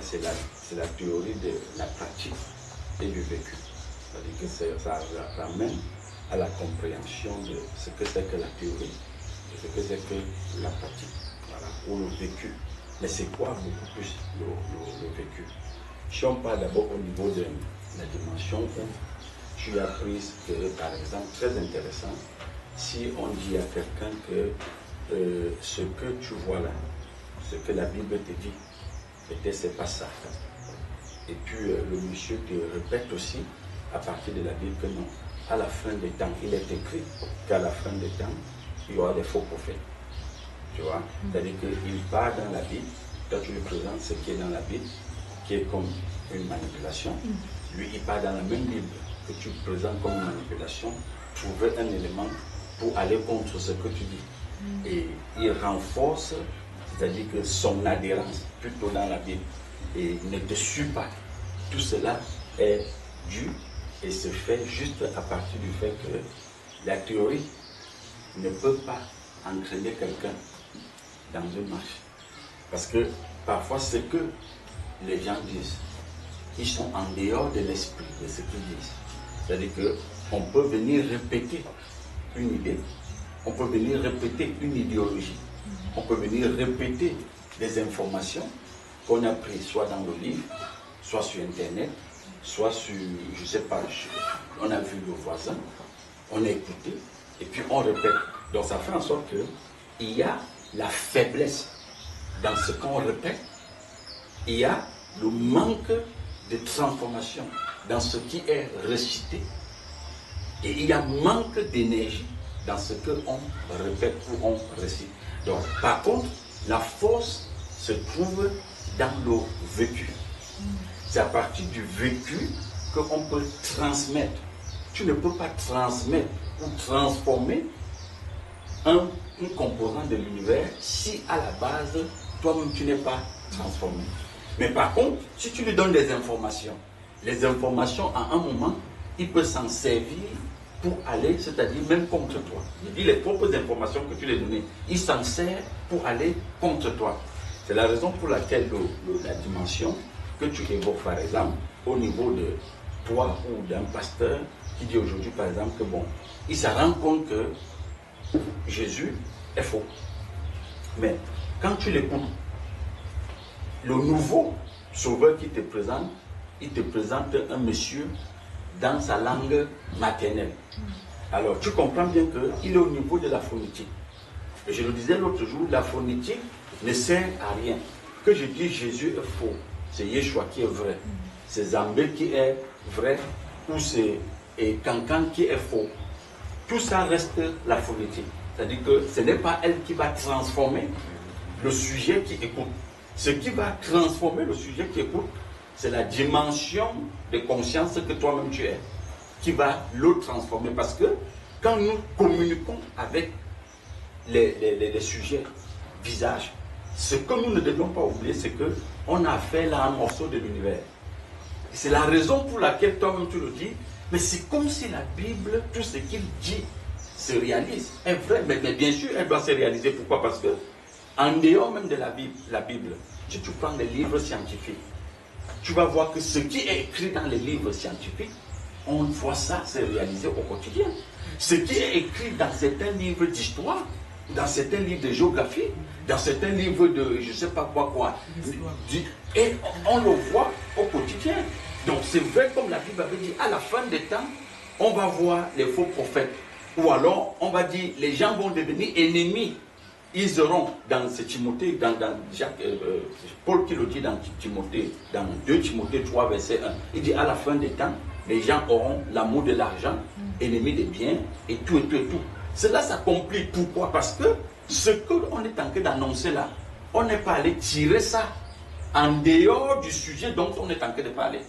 c'est la théorie de la pratique et du vécu. C'est-à-dire que ça ramène à la compréhension de ce que c'est que la théorie et ce que c'est que la pratique, voilà, ou le vécu. Mais c'est quoi beaucoup plus le vécu? Si on parle d'abord au niveau de la dimension où tu as pris que, par exemple, très intéressant, si on dit à quelqu'un que ce que tu vois là, ce que la Bible te dit, peut-être c'est pas ça. Et puis le monsieur te répète aussi à partir de la Bible que non, à la fin des temps, il est écrit qu'à la fin des temps, il y aura des faux prophètes. Tu vois, c'est-à-dire qu'il part dans la Bible, toi tu lui présentes ce qui est dans la Bible, qui est comme une manipulation. Lui, il part dans la même Bible que tu présentes comme une manipulation, trouver un élément pour aller contre ce que tu dis. Et il renforce, c'est-à-dire que son adhérence plutôt dans la Bible, et ne te suit pas. Tout cela est dû et se fait juste à partir du fait que la théorie ne peut pas entraîner quelqu'un dans une marche. Parce que parfois, ce que les gens disent, ils sont en dehors de l'esprit de ce qu'ils disent. C'est-à-dire qu'on peut venir répéter une idée, on peut venir répéter une idéologie, on peut venir répéter des informations qu'on a prises soit dans le livre, soit sur Internet, soit sur, je ne sais pas, on a vu le voisin, on a écouté, et puis on répète. Donc ça fait en sorte qu'il y a la faiblesse dans ce qu'on répète, il y a le manque de transformation dans ce qui est récité, et il y a manque d'énergie dans ce qu'on répète ou on récite. Donc par contre, la force se trouve dans le vécu. C'est à partir du vécu qu'on peut transmettre. Tu ne peux pas transmettre ou transformer une composante de l'univers si à la base, toi-même tu n'es pas transformé. Mais par contre, si tu lui donnes des informations, les informations à un moment, il peut s'en servir pour aller, c'est-à-dire même contre toi. Il dit les propres informations que tu lui as données, il s'en sert pour aller contre toi. C'est la raison pour laquelle la dimension que tu évoques, par exemple, au niveau de toi ou d'un pasteur qui dit aujourd'hui, par exemple, que bon, il se rend compte que Jésus est faux. Mais quand tu l'écoutes, le nouveau sauveur qui te présente, il te présente un monsieur dans sa langue maternelle. Alors, tu comprends bien qu'il est au niveau de la phonétique. Et je le disais l'autre jour, la phonétique ne sert à rien. Que je dis Jésus est faux, c'est Yeshua qui est vrai, c'est Zambé qui est vrai, ou c'est Cancan qui est faux. Tout ça reste la phonétique. C'est-à-dire que ce n'est pas elle qui va transformer le sujet qui écoute. Ce qui va transformer le sujet qui écoute, c'est la dimension de conscience que toi-même tu es, qui va le transformer. Parce que quand nous communiquons avec les sujets, visages, ce que nous ne devons pas oublier, c'est qu'on a fait là un morceau de l'univers. C'est la raison pour laquelle toi-même tu le dis, mais c'est comme si la Bible, tout ce qu'il dit, se réalise. Est vrai, mais bien sûr, elle doit se réaliser. Pourquoi? Parce que en dehors même de la Bible, si tu prends les livres scientifiques, tu vas voir que ce qui est écrit dans les livres scientifiques, on voit ça se réaliser au quotidien. Ce qui est écrit dans certains livres d'histoire, dans certains livres de géographie, dans certains livres de je ne sais pas quoi, et on le voit au quotidien. Donc c'est vrai, comme la Bible avait dit, à la fin des temps, on va voir les faux prophètes. Ou alors, on va dire, les gens vont devenir ennemis. Ils auront, dans ce Timothée, dans Paul qui le dit dans Timothée, dans 2 Timothée 3, verset 1, il dit à la fin des temps, les gens auront l'amour de l'argent, ennemis des biens, et tout, et tout, et tout. Cela s'accomplit. Pourquoi? Parce que ce qu'on est en train d'annoncer là, on n'est pas allé tirer ça en dehors du sujet dont on est en train de parler.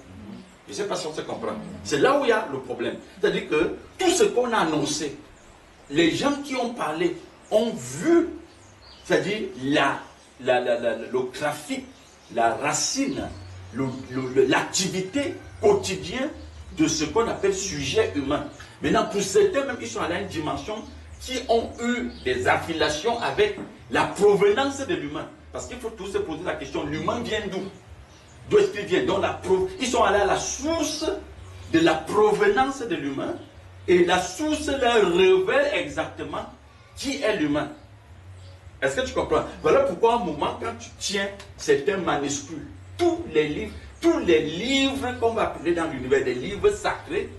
Je ne sais pas si on se comprend. C'est là où il y a le problème. C'est-à-dire que tout ce qu'on a annoncé, les gens qui ont parlé ont vu, c'est-à-dire le trafic, la racine, l'activité quotidienne de ce qu'on appelle sujet humain. Maintenant, pour certains, même, ils sont allés à une dimension qui ont eu des affiliations avec la provenance de l'humain. Parce qu'il faut tous se poser la question, l'humain vient d'où? D'où est-ce qu'il vient? Ils sont allés à la source de la provenance de l'humain, et la source leur révèle exactement qui est l'humain. Est-ce que tu comprends? Voilà pourquoi à un moment, quand tu tiens certains manuscrits, tous les livres qu'on va appeler dans l'univers, des livres sacrés,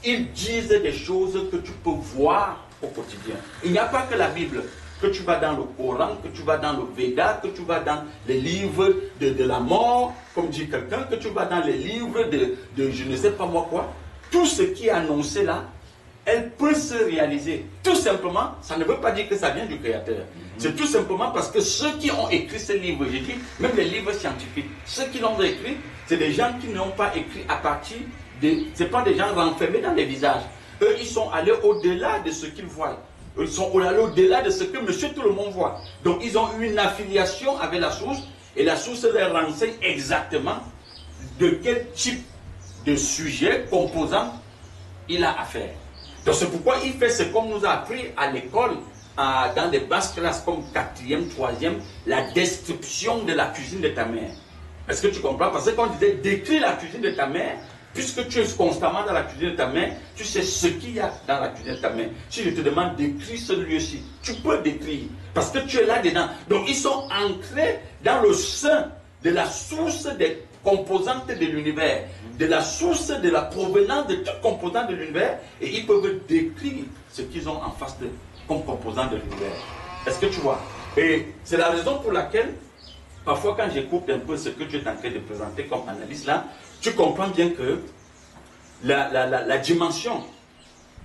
ils disent des choses que tu peux voir au quotidien. Il n'y a pas que la Bible. Que tu vas dans le Coran, que tu vas dans le Veda, que tu vas dans les livres de la mort, comme dit quelqu'un, que tu vas dans les livres de je ne sais pas moi quoi. Tout ce qui est annoncé là, elle peut se réaliser. Tout simplement, ça ne veut pas dire que ça vient du Créateur. C'est tout simplement parce que ceux qui ont écrit ces livres, j'ai dit, même les livres scientifiques, ceux qui l'ont écrit, c'est des gens qui n'ont pas écrit à partir de... Ce pas des gens renfermés dans les visages. Eux, ils sont allés au-delà de ce qu'ils voient. Ils sont allés au-delà de ce que monsieur tout le monde voit. Donc, ils ont eu une affiliation avec la source, et la source leur renseigne exactement de quel type de sujet, composant, il a affaire. Donc, c'est pourquoi il fait ce qu'on nous a appris à l'école, dans des basses classes comme 4e, 3e, la description de la cuisine de ta mère. Est-ce que tu comprends? Parce que quand on disait décris la cuisine de ta mère, puisque tu es constamment dans la cuisine de ta mère, tu sais ce qu'il y a dans la cuisine de ta mère. Si je te demande d'écrire ce lieu-ci, tu peux décrire, parce que tu es là-dedans. Donc ils sont ancrés dans le sein de la source des composantes de l'univers, de la source de la provenance de toute composante de l'univers, et ils peuvent décrire ce qu'ils ont en face d'eux comme composant de l'univers. Est-ce que tu vois? Et c'est la raison pour laquelle, parfois quand j'écoute un peu ce que tu es en train de présenter comme analyse là, tu comprends bien que la dimension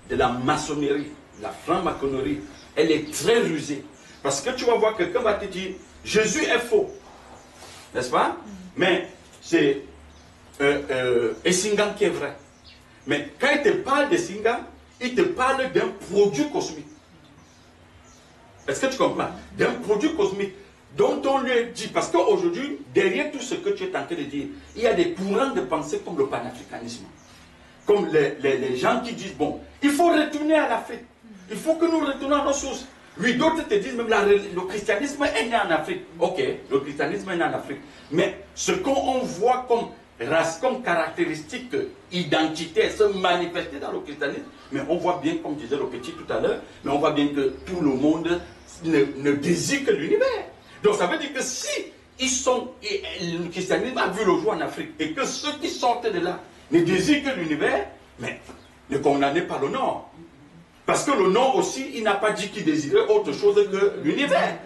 de la maçonnerie, la franc-maçonnerie, elle est très rusée. Parce que tu vas voir que quelqu'un va te dire, Jésus est faux. N'est-ce pas? Mais c'est Essingan qui est vrai. Mais quand il te parle d'Essingan, il te parle d'un produit cosmique. Est-ce que tu comprends? D'un produit cosmique dont on lui dit, parce qu'aujourd'hui, derrière tout ce que tu es en train de dire, il y a des courants de pensée comme le panafricanisme. Comme les gens qui disent, bon, il faut retourner à l'Afrique. Il faut que nous retournions à nos sources. Oui, d'autres te disent même le christianisme est né en Afrique. Ok, le christianisme est né en Afrique. Mais ce qu'on voit comme race, comme caractéristique identitaire se manifester dans le christianisme, mais on voit bien, comme disait le petit tout à l'heure, mais on voit bien que tout le monde ne désire que l'univers. Donc ça veut dire que si le christianisme a vu le jour en Afrique, et que ceux qui sortent de là ne désirent que l'univers, mais ne condamnez pas le Nord. Parce que le Nord aussi, il n'a pas dit qu'il désirait autre chose que l'univers.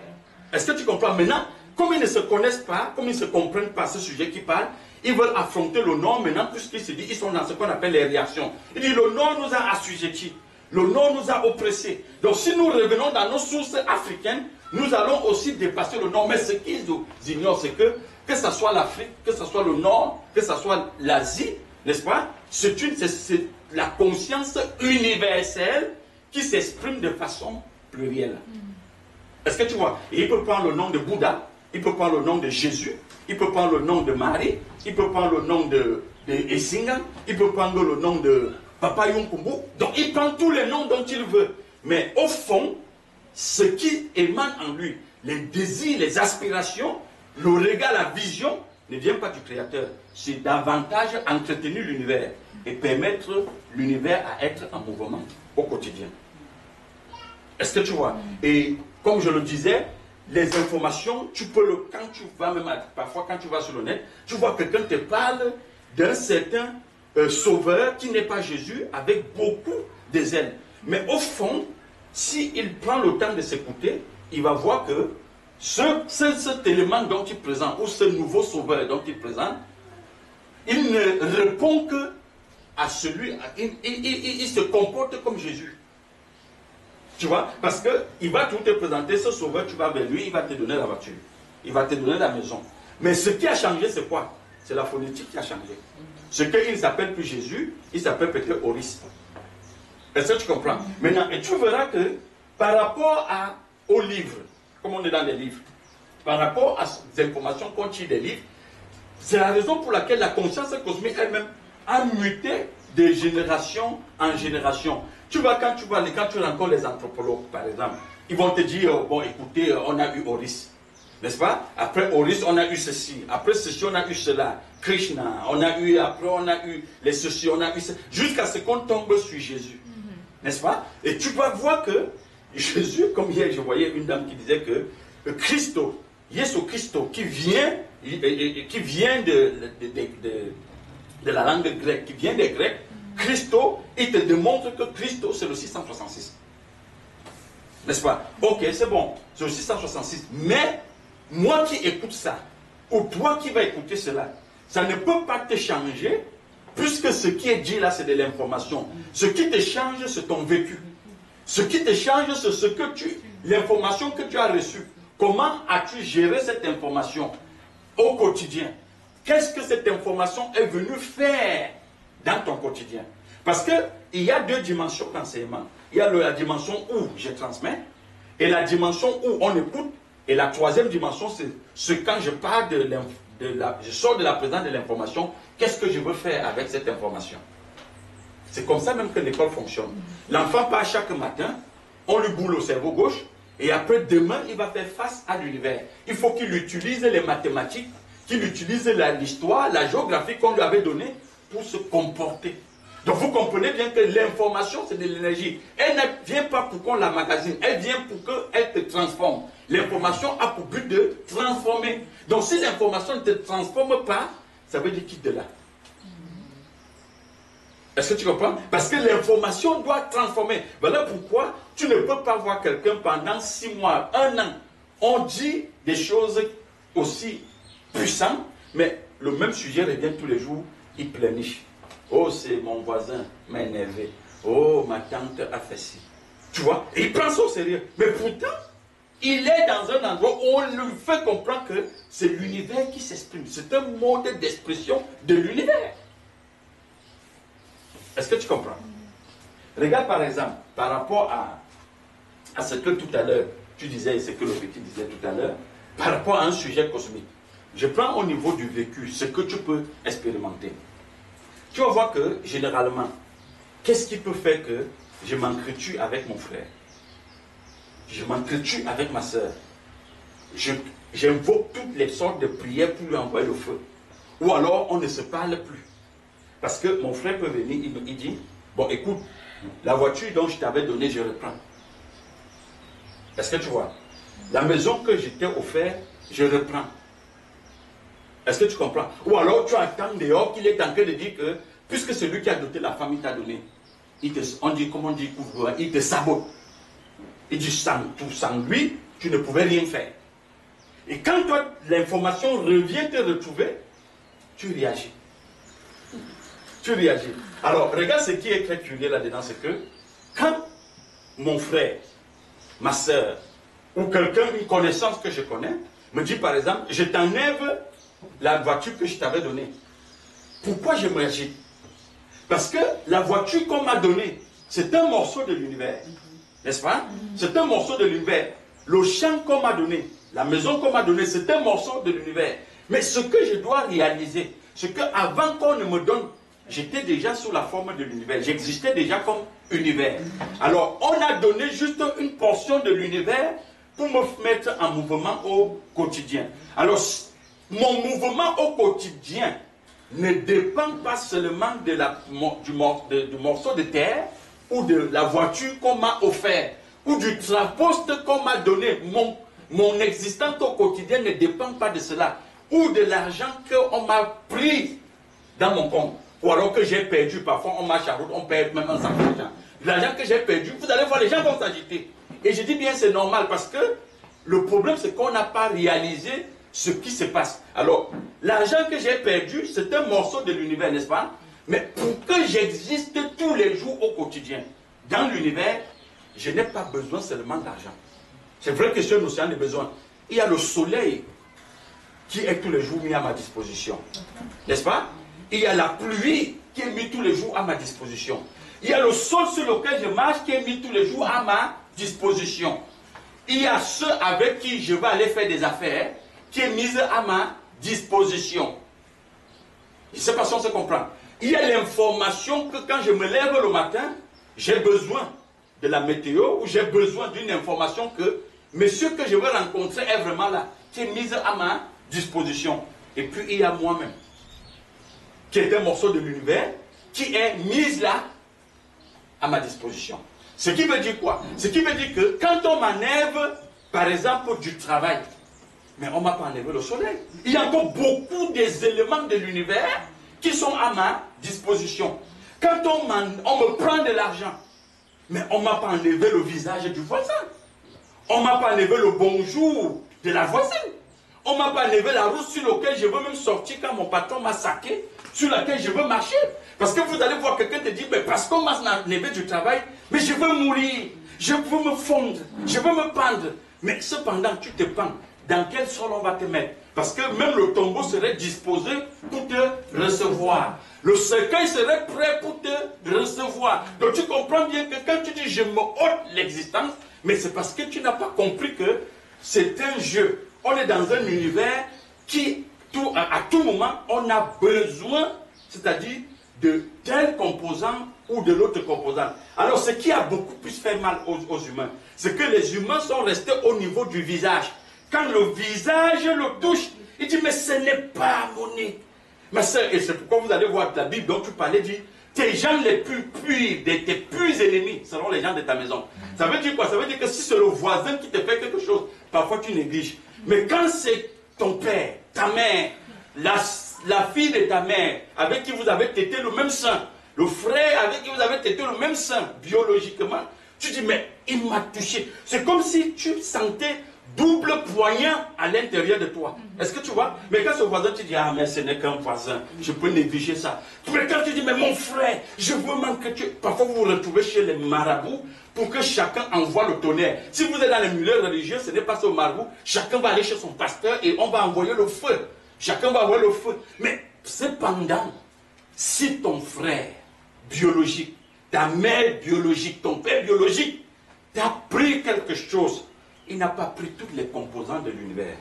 Est-ce que tu comprends? Maintenant, comme ils ne se connaissent pas, comme ils ne se comprennent pas ce sujet qui parle, ils veulent affronter le Nord maintenant, puisqu'ils se disent, ils sont dans ce qu'on appelle les réactions. Ils disent, le Nord nous a assujettis, le Nord nous a oppressés. Donc si nous revenons dans nos sources africaines, nous allons aussi dépasser le Nord. Mais ce qu'ils ignorent, c'est que ce soit l'Afrique, que ce soit le Nord, que ce soit l'Asie, n'est-ce pas? C'est la conscience universelle qui s'exprime de façon plurielle. Est-ce que tu vois? Et il peut prendre le nom de Bouddha, il peut prendre le nom de Jésus, il peut prendre le nom de Marie, il peut prendre le nom de Essingan, il peut prendre le nom de Papa Yonkumbu. Donc il prend tous les noms dont il veut. Mais au fond, ce qui émane en lui, les désirs, les aspirations, le regard, la vision, ne vient pas du Créateur. C'est davantage entretenir l'univers et permettre l'univers à être en mouvement au quotidien. Est-ce que tu vois? Et comme je le disais, les informations, tu peux quand tu vas même, parfois quand tu vas sur le net, tu vois quelqu'un te parle d'un certain sauveur qui n'est pas Jésus avec beaucoup de zèle. Mais au fond, s'il prend le temps de s'écouter, il va voir que cet élément dont il présente, ou ce nouveau sauveur dont il présente, il ne répond que à celui, il se comporte comme Jésus. Tu vois? Parce qu'il va tout te présenter, ce sauveur, tu vas vers lui, il va te donner la voiture, il va te donner la maison. Mais ce qui a changé, c'est quoi? C'est la phonétique qui a changé. Ce qu'il ne s'appelle plus Jésus, il s'appelle peut-être Horus. Est-ce que tu comprends? Maintenant, et tu verras que par rapport aux livres, comme on est dans les livres, par rapport aux informations qu'on tire des livres, c'est la raison pour laquelle la conscience cosmique elle-même a muté de génération en génération. Tu vois, quand tu rencontres les anthropologues, par exemple, ils vont te dire, bon, écoutez, on a eu Horus, n'est-ce pas? Après Horus, on a eu ceci. Après ceci, on a eu cela. Krishna, on a eu, après on a eu les ceci, on a eu ça, jusqu'à ce qu'on tombe sur Jésus. N'est-ce pas? Et tu vas voir que Jésus, comme hier je voyais une dame qui disait que Christo, Jésus Christo, qui vient de la langue grecque, qui vient des Grecs, Christo, il te démontre que Christo c'est le 666. N'est-ce pas? Ok, c'est bon, c'est le 666. Mais, moi qui écoute ça, ou toi qui vas écouter cela, ça ne peut pas te changer, puisque ce qui est dit là, c'est de l'information. Ce qui te change, c'est ton vécu. Ce qui te change, c'est ce que l'information que tu as reçue. Comment as-tu géré cette information au quotidien? Qu'est-ce que cette information est venue faire dans ton quotidien? Parce qu'il y a deux dimensions d'enseignement. Il y a la dimension où je transmets, et la dimension où on écoute, et la troisième dimension, c'est quand je parle je sors de la présence de l'information, qu'est-ce que je veux faire avec cette information? C'est comme ça même que l'école fonctionne. L'enfant part chaque matin, on lui boule au cerveau gauche, et après demain, il va faire face à l'univers. Il faut qu'il utilise les mathématiques, qu'il utilise l'histoire, la géographie qu'on lui avait donnée pour se comporter. Donc vous comprenez bien que l'information, c'est de l'énergie. Elle ne vient pas pour qu'on la magasine, elle vient pour qu'elle te transforme. L'information a pour but de transformer. Donc si l'information ne te transforme pas, ça veut dire quitte de là. Est-ce que tu comprends? Parce que l'information doit transformer. Voilà pourquoi tu ne peux pas voir quelqu'un pendant 6 mois, 1 an. On dit des choses aussi puissantes, mais le même sujet revient tous les jours, il pleurniche. Oh, c'est mon voisin m'a énervé. Oh, ma tante a fait ci. Tu vois? Et il prend ça au sérieux. Mais pourtant, il est dans un endroit où on lui fait comprendre que c'est l'univers qui s'exprime. C'est un mode d'expression de l'univers. Est-ce que tu comprends? Regarde par exemple, par rapport à ce que tout à l'heure, tu disais, et ce que le petit disait tout à l'heure, par rapport à un sujet cosmique. Je prends au niveau du vécu ce que tu peux expérimenter. Tu vas voir que, généralement, qu'est-ce qui peut faire que je m'entretue avec mon frère? Je m'entretue avec ma soeur. J'invoque toutes les sortes de prières pour lui envoyer le feu. Ou alors, on ne se parle plus. Parce que mon frère peut venir, il dit, bon, écoute, la voiture dont je t'avais donnée, je reprends. Est-ce que tu vois? La maison que je t'ai offerte, je reprends. Est-ce que tu comprends? Ou alors tu attends dehors qu'il est en train de dire que, puisque c'est lui qui a doté la femme, il t'a donné. On dit, comment on dit, il te sabote. Il dit, sans lui, tu ne pouvais rien faire. Et quand toi, l'information revient te retrouver, tu réagis. Tu réagis. Alors, regarde ce qui est très curieux là-dedans, c'est que, quand mon frère, ma soeur, ou quelqu'un, une connaissance que je connais, me dit par exemple, je t'enlève la voiture que je t'avais donnée. Pourquoi je me réagis? Parce que la voiture qu'on m'a donnée, c'est un morceau de l'univers. N'est-ce pas? C'est un morceau de l'univers. Le champ qu'on m'a donné, la maison qu'on m'a donnée, c'est un morceau de l'univers. Mais ce que je dois réaliser, c'est qu'avant qu'on ne me donne, j'étais déjà sous la forme de l'univers. J'existais déjà comme univers. Alors, on a donné juste une portion de l'univers pour me mettre en mouvement au quotidien. Alors, mon mouvement au quotidien ne dépend pas seulement du morceau de terre ou de la voiture qu'on m'a offert ou du traposte qu'on m'a donné. Mon existence au quotidien ne dépend pas de cela ou de l'argent qu'on m'a pris dans mon compte ou alors que j'ai perdu. Parfois on marche à route, on perd même un sac d'argent. L'argent que j'ai perdu, vous allez voir, les gens vont s'agiter. Et je dis bien c'est normal parce que le problème c'est qu'on n'a pas réalisé ce qui se passe. Alors, l'argent que j'ai perdu, c'est un morceau de l'univers, n'est-ce pas? Mais pour que j'existe tous les jours au quotidien, dans l'univers, je n'ai pas besoin seulement d'argent. C'est vrai que c'est un océan de besoin. Il y a le soleil qui est tous les jours mis à ma disposition. N'est-ce pas? Il y a la pluie qui est mise tous les jours à ma disposition. Il y a le sol sur lequel je marche qui est mis tous les jours à ma disposition. Il y a ceux avec qui je vais aller faire des affaires qui est mise à ma disposition. Je ne sais pas si on se comprend. Il y a l'information que quand je me lève le matin, j'ai besoin de la météo ou j'ai besoin d'une information que monsieur que je veux rencontrer est vraiment là, qui est mise à ma disposition. Et puis il y a moi-même. qui est un morceau de l'univers, qui est mise là, à ma disposition. Ce qui veut dire quoi? Ce qui veut dire que quand on m'enlève, par exemple, du travail, mais on ne m'a pas enlevé le soleil. Il y a encore beaucoup des éléments de l'univers qui sont à ma disposition. Quand on me prend de l'argent, mais on ne m'a pas enlevé le visage du voisin. On ne m'a pas enlevé le bonjour de la voisine. On ne m'a pas enlevé la route sur laquelle je veux même sortir quand mon patron m'a saqué, sur laquelle je veux marcher. Parce que vous allez voir quelqu'un te dire, mais parce qu'on m'a enlevé du travail, mais je veux mourir, je veux me fondre, je veux me pendre. Mais cependant, tu te pends. Dans quel sol on va te mettre? Parce que même le tombeau serait disposé pour te recevoir. Le cercueil serait prêt pour te recevoir. Donc tu comprends bien que quand tu dis je me ôte l'existence, mais c'est parce que tu n'as pas compris que c'est un jeu. On est dans un univers qui, à tout moment, on a besoin, c'est-à-dire de tel composant ou de l'autre composant. Alors ce qui a beaucoup plus fait mal aux humains, c'est que les humains sont restés au niveau du visage. Quand le visage le touche, il dit, mais ce n'est pas harmonique. Ma soeur, et c'est pourquoi vous allez voir la Bible dont tu parlais, dit, tes gens les plus purs, tes plus ennemis, seront les gens de ta maison. Ça veut dire quoi? Ça veut dire que si c'est le voisin qui te fait quelque chose, parfois tu négliges. Mais quand c'est ton père, ta mère, la fille de ta mère, avec qui vous avez tété le même sang, le frère avec qui vous avez tété le même sang, biologiquement, tu dis, mais il m'a touché. C'est comme si tu sentais double poignard à l'intérieur de toi. Est-ce que tu vois? Mais quand ce voisin, tu dis, ah, mais ce n'est qu'un voisin, je peux négliger ça. Mais quand tu dis, mais mon frère, je veux même que tu... Parfois, vous vous retrouvez chez les marabouts pour que chacun envoie le tonnerre. Si vous êtes dans les milieux religieux, ce n'est pas ce marabout. Chacun va aller chez son pasteur et on va envoyer le feu. Chacun va envoyer le feu. Mais cependant, si ton frère biologique, ta mère biologique, ton père biologique, t'a pris quelque chose, il n'a pas pris tous les composants de l'univers.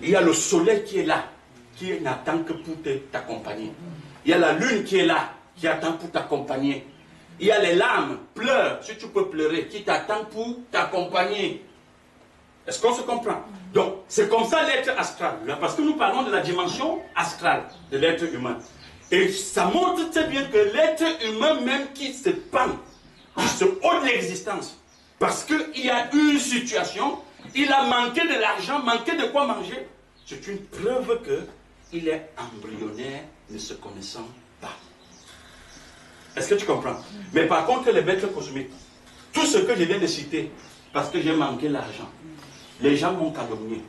Il y a le soleil qui est là, qui n'attend que pour t'accompagner. Il y a la lune qui est là, qui attend pour t'accompagner. Il y a les larmes, pleure, si tu peux pleurer, qui t'attend pour t'accompagner. Est-ce qu'on se comprend? Donc, c'est comme ça l'être astral. Parce que nous parlons de la dimension astrale de l'être humain. Et ça montre très bien que l'être humain même qui se pend, qui se ôte l'existence, parce qu'il y a une situation, il a manqué de l'argent, manqué de quoi manger. C'est une preuve qu'il est embryonnaire, ne se connaissant pas. Est-ce que tu comprends? Mais par contre, les maîtres cosmiques, tout ce que je viens de citer, parce que j'ai manqué l'argent, les gens m'ont calomnié,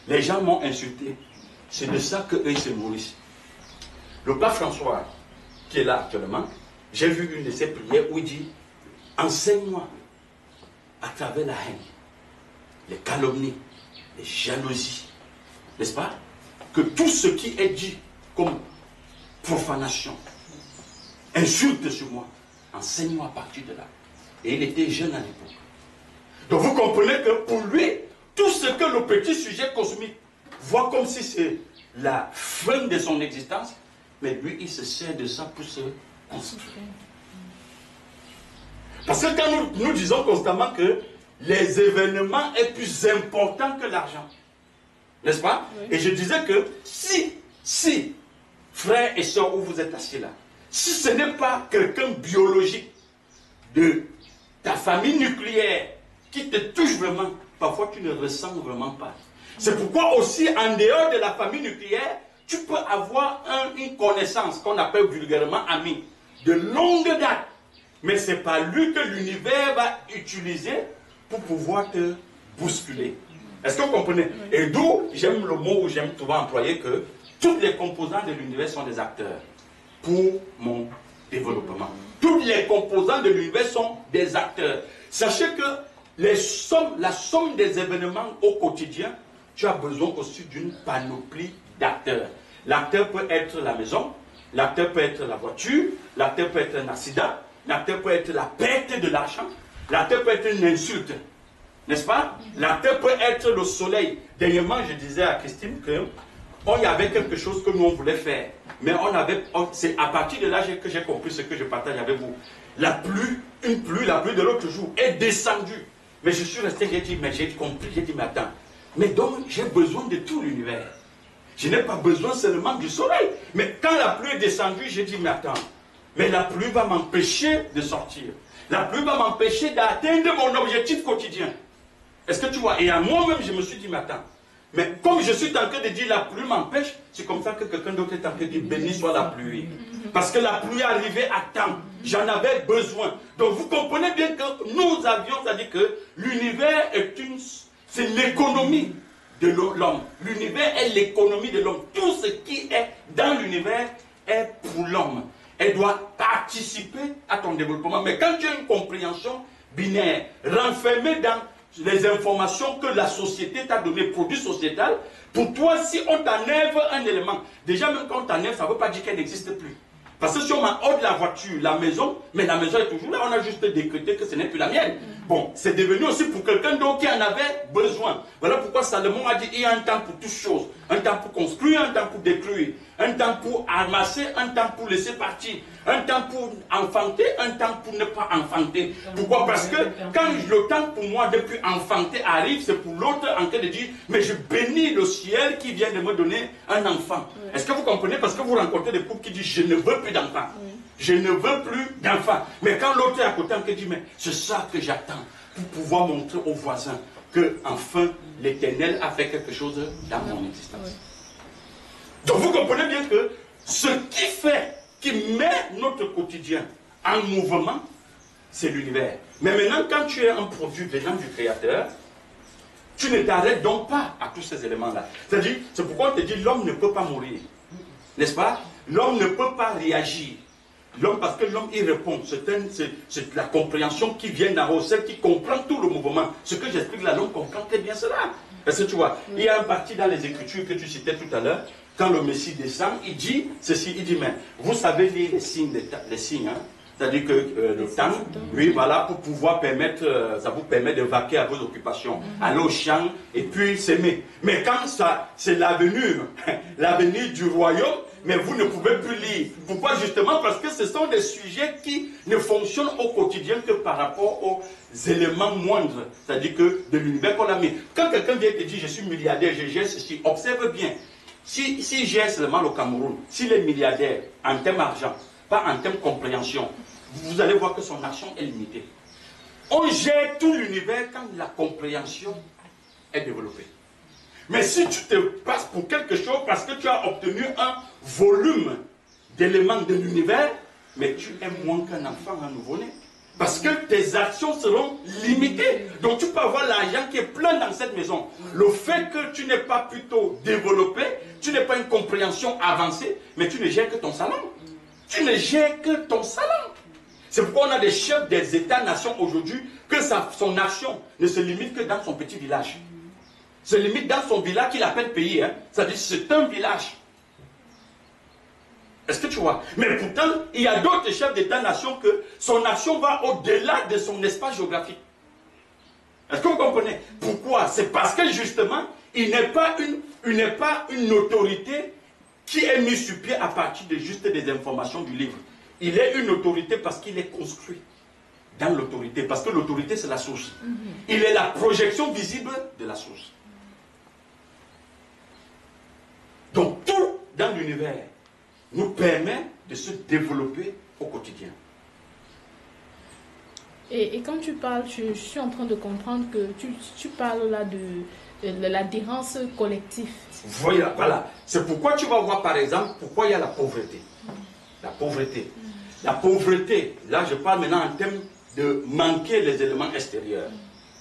les gens m'ont insulté, c'est de ça qu'eux se nourrissent. Le pape François, qui est là actuellement, j'ai vu une de ses prières où il dit, enseigne-moi à travers la haine, les calomnies, les jalousies, n'est-ce pas? Que tout ce qui est dit comme profanation, insulte sur moi, enseigne-moi à partir de là. Et il était jeune à l'époque. Donc vous comprenez que pour lui, tout ce que le petit sujet cosmique voit comme si c'est la fin de son existence, mais lui, il se sert de ça pour se construire. Parce que quand nous disons constamment que les événements sont plus importants que l'argent, n'est-ce pas? Oui. Et je disais que si, frères et sœurs, où vous êtes assis là, si ce n'est pas quelqu'un biologique de ta famille nucléaire qui te touche vraiment, parfois tu ne ressens vraiment pas. C'est pourquoi aussi, en dehors de la famille nucléaire, tu peux avoir une connaissance qu'on appelle vulgairement ami, de longue date. Mais ce n'est pas lui que l'univers va utiliser pour pouvoir te bousculer. Est-ce que vous comprenez? Et d'où j'aime le mot où j'aime souvent employer que tous les composants de l'univers sont des acteurs pour mon développement. Tous les composants de l'univers sont des acteurs. Sachez que la somme des événements au quotidien, tu as besoin aussi d'une panoplie d'acteurs. L'acteur peut être la maison, l'acteur peut être la voiture, l'acteur peut être un accident, l'acteur peut être la perte de l'argent, l'acteur peut être une insulte, n'est-ce pas? L'acteur peut être le soleil. Dernièrement, je disais à Christine qu'il y avait quelque chose que nous on voulait faire, mais c'est à partir de là que j'ai compris ce que je partage avec vous. La pluie de l'autre jour est descendue. Mais je suis resté, j'ai dit, mais j'ai compris, j'ai dit, mais attends, mais donc j'ai besoin de tout l'univers. Je n'ai pas besoin seulement du soleil. Mais quand la pluie est descendue, j'ai dit, mais attends, mais la pluie va m'empêcher de sortir. La pluie va m'empêcher d'atteindre mon objectif quotidien. Est-ce que tu vois? Et à moi-même, je me suis dit, mais attends, mais comme je suis en train de dire la pluie m'empêche, c'est comme ça que quelqu'un d'autre est en train de dire, béni soit la pluie. Parce que la pluie arrivait à temps. J'en avais besoin. Donc vous comprenez bien que nous avions, c'est-à-dire que l'univers est c'est l'économie de l'homme. L'univers est l'économie de l'homme. Tout ce qui est dans l'univers est pour l'homme. Elle doit participer à ton développement. Mais quand tu as une compréhension binaire, renfermée dans les informations que la société t'a données, produit sociétal, pour toi, si on t'enlève un élément, déjà même quand on t'enlève, ça ne veut pas dire qu'elle n'existe plus. Parce que si on m'enlève la voiture, la maison, mais la maison est toujours là, on a juste décrété que ce n'est plus la mienne. Bon, c'est devenu aussi pour quelqu'un d'autre qui en avait besoin. Voilà pourquoi Salomon a dit, il y a un temps pour toutes choses. Un temps pour construire, un temps pour détruire. Un temps pour amasser, un temps pour laisser partir. Un temps pour enfanter, un temps pour ne pas enfanter. Pourquoi? Parce que quand le temps pour moi de plus enfanter arrive, c'est pour l'autre en train de dire, mais je bénis le ciel qui vient de me donner un enfant. Est-ce que vous comprenez? Parce que vous rencontrez des couples qui disent, je ne veux plus d'enfants. Je ne veux plus d'enfants. Mais quand l'autre est à côté, on dit, mais c'est ça que j'attends pour pouvoir montrer aux voisins que, enfin, l'Éternel a fait quelque chose dans mon existence. Donc vous comprenez bien que ce qui fait, qui met notre quotidien en mouvement, c'est l'univers. Mais maintenant, quand tu es un produit venant du Créateur, tu ne t'arrêtes donc pas à tous ces éléments-là. C'est-à-dire, c'est pourquoi on te dit l'homme ne peut pas mourir. N'est-ce pas? L'homme ne peut pas réagir. L'homme, parce que l'homme, il répond. C'est la compréhension qui vient d'en haut, celle qui comprend tout le mouvement. Ce que j'explique là, l'homme comprend très bien cela. Parce que tu vois, il y a un parti dans les Écritures que tu citais tout à l'heure, quand le Messie descend, il dit ceci, il dit, mais vous savez lire les signes, hein? C'est-à-dire que le temps, oui, voilà, pour pouvoir permettre, ça vous permet de vaquer à vos occupations, aller au champ et puis s'aimer. Mais quand ça, c'est l'avenir du royaume, mais vous ne pouvez plus lire. Pourquoi? Justement parce que ce sont des sujets qui ne fonctionnent au quotidien que par rapport aux éléments moindres, c'est-à-dire que de l'univers qu'on a mis. Quand quelqu'un vient te dire, je suis milliardaire, je gère ceci, observe bien. Si gère seulement le Cameroun, s'il est milliardaire en termes d'argent, pas en termes de compréhension, vous allez voir que son action est limitée. On gère tout l'univers quand la compréhension est développée. Mais si tu te passes pour quelque chose parce que tu as obtenu un volume d'éléments de l'univers, mais tu es moins qu'un enfant, un nouveau-né. Parce que tes actions seront limitées. Donc tu peux avoir l'argent qui est plein dans cette maison. Le fait que tu n'es pas plutôt développé, tu n'es pas une compréhension avancée, mais tu ne gères que ton salon. Tu ne gères que ton salon. C'est pourquoi on a des chefs des États-nations aujourd'hui, que son action ne se limite que dans son petit village. Se limite dans son village qu'il appelle pays. Hein. C'est-à-dire c'est un village. Est-ce que tu vois? Mais pourtant, il y a d'autres chefs d'État-nation que son action va au-delà de son espace géographique. Est-ce que vous comprenez? Pourquoi? C'est parce que justement, il n'est pas une autorité qui est mise sur pied à partir de juste des informations du livre. Il est une autorité parce qu'il est construit dans l'autorité. Parce que l'autorité, c'est la source. Il est la projection visible de la source. Donc tout dans l'univers nous permet de se développer au quotidien. Et quand tu parles, je suis en train de comprendre que tu parles là de l'adhérence collective. Voilà. C'est pourquoi tu vas voir par exemple pourquoi il y a la pauvreté. La pauvreté. La pauvreté, là je parle maintenant en termes de manquer les éléments extérieurs.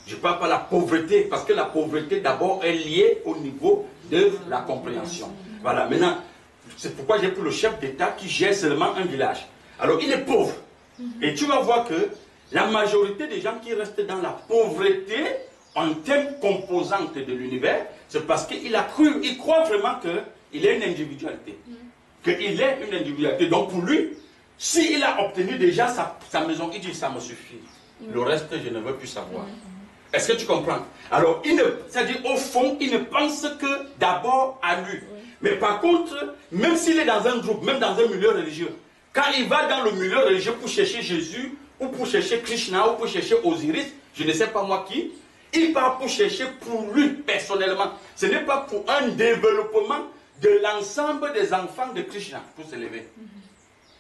Je ne parle pas de la pauvreté, parce que la pauvreté d'abord est liée au niveau de la compréhension. Voilà, maintenant, c'est pourquoi j'ai pris le chef d'État qui gère seulement un village. Alors il est pauvre. Et tu vas voir que la majorité des gens qui restent dans la pauvreté, en termes composantes de l'univers, c'est parce qu'il a cru, il croit vraiment qu'il est une individualité. Qu'il est une individualité. Donc pour lui, s'il a obtenu déjà sa maison, il dit ça me suffit. Le reste, je ne veux plus savoir. Est-ce que tu comprends? Alors, c'est-à-dire au fond, il ne pense que d'abord à lui. Mais par contre, même s'il est dans un groupe, même dans un milieu religieux, quand il va dans le milieu religieux pour chercher Jésus, ou pour chercher Krishna, ou pour chercher Osiris, je ne sais pas moi qui, il part pour chercher pour lui personnellement. Ce n'est pas pour un développement de l'ensemble des enfants de Krishna pour s'élever.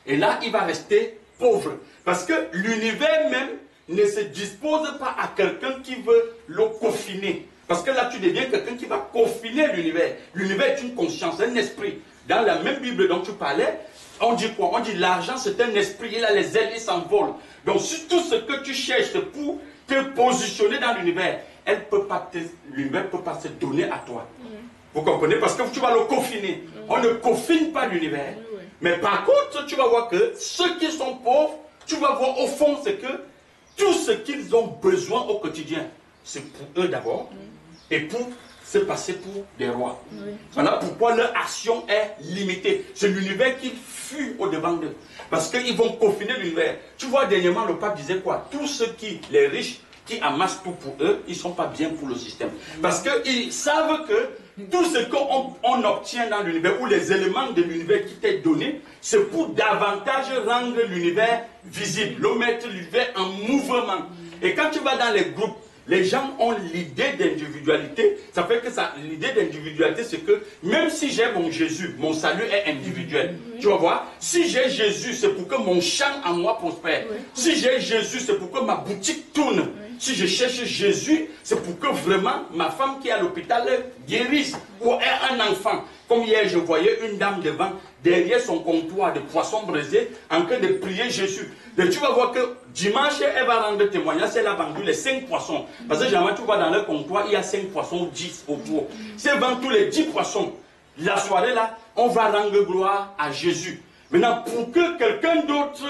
Et là, il va rester pauvre. Parce que l'univers même ne se dispose pas à quelqu'un qui veut le confiner. Parce que là, tu deviens quelqu'un qui va confiner l'univers. L'univers est une conscience, un esprit. Dans la même Bible dont tu parlais, on dit quoi? On dit l'argent, c'est un esprit. Il a les ailes, il s'envole. Donc, si tout ce que tu cherches pour te positionner dans l'univers, l'univers ne peut pas se donner à toi. Vous comprenez? Parce que tu vas le confiner. On ne confine pas l'univers. Mais par contre, tu vas voir que ceux qui sont pauvres, tu vas voir au fond, c'est que tout ce qu'ils ont besoin au quotidien, c'est pour eux d'abord, et pour se passer pour des rois. Voilà pourquoi leur action est limitée. C'est l'univers qui fuit au-devant d'eux. Parce qu'ils vont confiner l'univers. Tu vois, dernièrement, le pape disait quoi? Tous ceux les riches, qui amassent tout pour eux, ils ne sont pas bien pour le système. Parce qu'ils savent que tout ce qu'on obtient dans l'univers, ou les éléments de l'univers qui t'est donné, c'est pour davantage rendre l'univers visible, le mettre l'univers en mouvement. Et quand tu vas dans les groupes, les gens ont l'idée d'individualité. Ça fait que l'idée d'individualité, c'est que même si j'ai mon Jésus, mon salut est individuel. Tu vas voir, si j'ai Jésus, c'est pour que mon champ en moi prospère. Si j'ai Jésus, c'est pour que ma boutique tourne. Si je cherche Jésus, c'est pour que vraiment ma femme qui est à l'hôpital guérisse ou ait un enfant. Comme hier, je voyais une dame devant, derrière son comptoir de poissons braisés, en train de prier Jésus. Et tu vas voir que dimanche, elle va rendre témoignage, elle a vendu les 5 poissons. Parce que généralement, tu vois dans le comptoir, il y a 5 poissons, 10 autour. Si elle vend tous les 10 poissons, la soirée là, on va rendre gloire à Jésus. Maintenant, pour que quelqu'un d'autre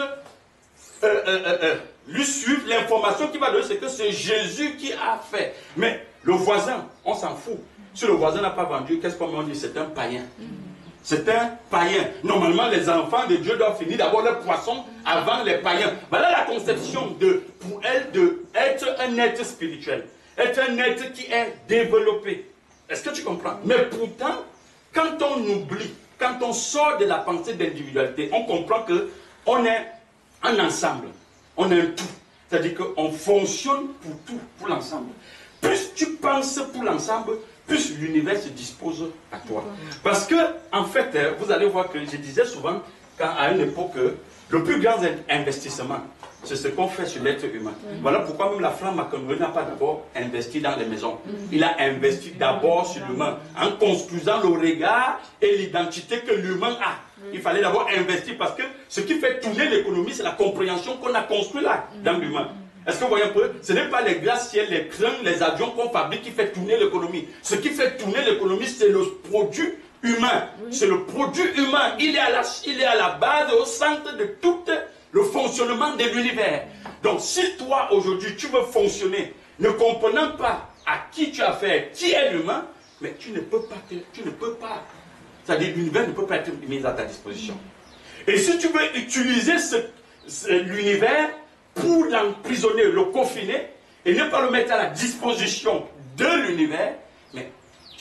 lui suive, l'information qu'il va donner, c'est que c'est Jésus qui a fait. Mais le voisin, on s'en fout. Si le voisin n'a pas vendu, qu'est-ce qu'on dit? C'est un païen. C'est un païen. Normalement, les enfants de Dieu doivent finir d'abord le poisson avant les païens. Voilà la conception pour elle d'être un être spirituel. Être un être qui est développé. Est-ce que tu comprends? Mais pourtant, quand on oublie, quand on sort de la pensée d'individualité, on comprend qu'on est un ensemble. On est un tout. C'est-à-dire qu'on fonctionne pour tout, pour l'ensemble. Plus tu penses pour l'ensemble, plus l'univers se dispose à toi. Parce que, en fait, vous allez voir que je disais souvent, à une époque, le plus grand investissement, c'est ce qu'on fait sur l'être humain. Voilà pourquoi même la franc-maçonnerie n'a pas d'abord investi dans les maisons. Il a investi d'abord sur l'humain, en construisant le regard et l'identité que l'humain a. Il fallait d'abord investir parce que ce qui fait tourner l'économie, c'est la compréhension qu'on a construite là, dans l'humain. Est-ce que vous voyez un peu? Ce n'est pas les glaciers, les trains, les avions qu'on fabrique qui fait tourner l'économie. Ce qui fait tourner l'économie, c'est le produit humain. C'est le produit humain. Il est à la base, au centre de tout le fonctionnement de l'univers. Donc, si toi, aujourd'hui, tu veux fonctionner, ne comprenant pas à qui tu as affaire, qui est l'humain, mais tu ne peux pas. C'est-à-dire, l'univers ne peut pas être mis à ta disposition. Et si tu veux utiliser l'univers pour l'emprisonner, le confiner, et ne pas le mettre à la disposition de l'univers, mais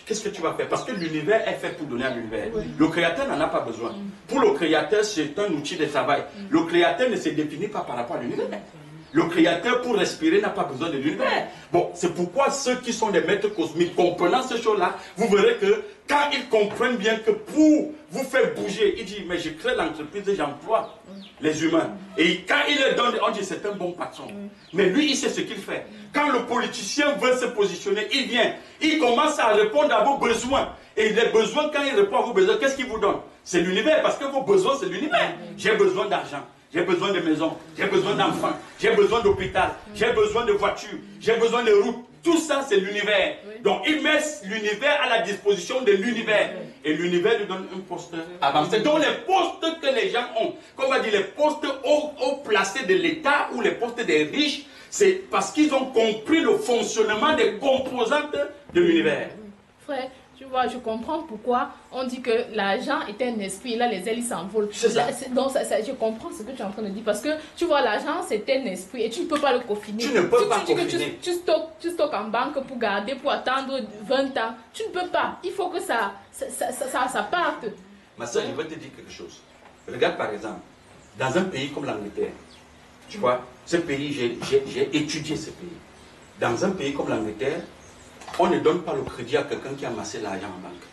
qu'est-ce que tu vas faire? Parce que l'univers est fait pour donner à l'univers. Le créateur n'en a pas besoin. Pour le créateur, c'est un outil de travail. Le créateur ne se définit pas par rapport à l'univers. Le créateur, pour respirer, n'a pas besoin de l'univers. Bon, c'est pourquoi ceux qui sont des maîtres cosmiques, comprenant ces choses-là, vous verrez que quand ils comprennent bien que pour vous faire bouger, ils disent, mais je crée l'entreprise et j'emploie les humains. Et quand il les donne, on dit, c'est un bon patron. Mais lui, il sait ce qu'il fait. Quand le politicien veut se positionner, il vient. Il commence à répondre à vos besoins. Et les besoins, quand il répond à vos besoins, qu'est-ce qu'il vous donne? C'est l'univers, parce que vos besoins, c'est l'univers. J'ai besoin d'argent. J'ai besoin de maison, j'ai besoin d'enfants, j'ai besoin d'hôpital, j'ai besoin de voitures, j'ai besoin de routes. Tout ça, c'est l'univers. Donc, il met l'univers à la disposition de l'univers. Et l'univers lui donne un poste avancé. Donc, les postes que les gens ont, comme on va dire, les postes haut placés de l'État ou les postes des riches, c'est parce qu'ils ont compris le fonctionnement des composantes de l'univers. Frère, tu vois, je comprends pourquoi on dit que l'argent est un esprit, là les ailes ils s'envolent. Donc je comprends ce que tu es en train de dire, parce que tu vois, l'argent c'est un esprit et tu ne peux pas le confiner. Tu ne peux pas dis confiner. Que tu stockes en banque pour garder, pour attendre 20 ans. Tu ne peux pas. Il faut que ça parte. Ma soeur, je vais te dire quelque chose. Regarde par exemple, dans un pays comme l'Angleterre, tu vois, ce pays, j'ai étudié ce pays. Dans un pays comme l'Angleterre, on ne donne pas le crédit à quelqu'un qui a amassé l'argent en banque.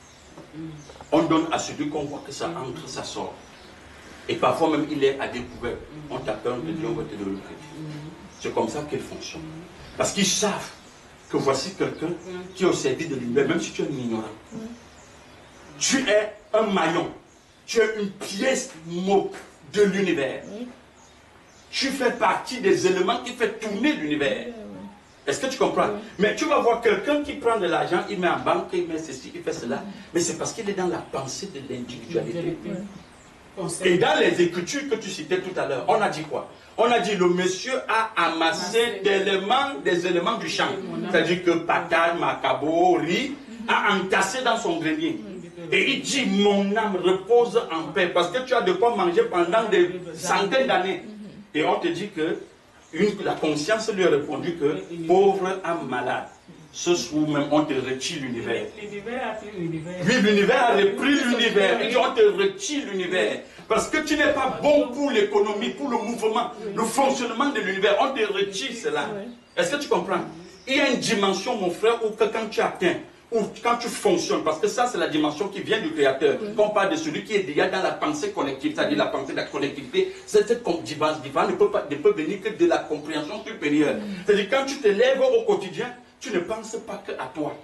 On donne à celui qu'on voit que ça entre, ça sort. Et parfois même il est à découvert. On t'appelle, on te dit, on va te donner le crédit. C'est comme ça qu'ils fonctionnent. Parce qu'ils savent que voici quelqu'un qui est au service de l'univers, même si tu es un ignorant. Tu es un maillon. Tu es une pièce de l'univers. Tu fais partie des éléments qui font tourner l'univers. Est-ce que tu comprends? Mais tu vas voir quelqu'un qui prend de l'argent, il met en banque, il met ceci, il fait cela. Mais c'est parce qu'il est dans la pensée de l'individualité. Et dans les écritures que tu citais tout à l'heure, on a dit quoi? On a dit le monsieur a amassé des éléments du champ. C'est-à-dire que patate, macabo, riz, a entassé dans son grenier. Et il dit, mon âme repose en paix, parce que tu as de quoi manger pendant des centaines d'années. Et on te dit que la conscience lui a répondu que, pauvre âme malade, ce soir même on te retire l'univers. L'univers a pris l'univers. Oui, l'univers a repris l'univers. Et on te retire l'univers. Parce que tu n'es pas bon pour l'économie, pour le mouvement, le fonctionnement de l'univers. On te retire cela. Est-ce que tu comprends? Il y a une dimension, mon frère, où que quand tu atteins, ou quand tu fonctionnes, parce que ça c'est la dimension qui vient du Créateur, qu'on parle de celui qui est déjà dans la pensée collective, c'est-à-dire la pensée de la collectivité, cette dimension ne peut venir que de la compréhension supérieure. C'est-à-dire quand tu te lèves au quotidien, tu ne penses pas que à toi.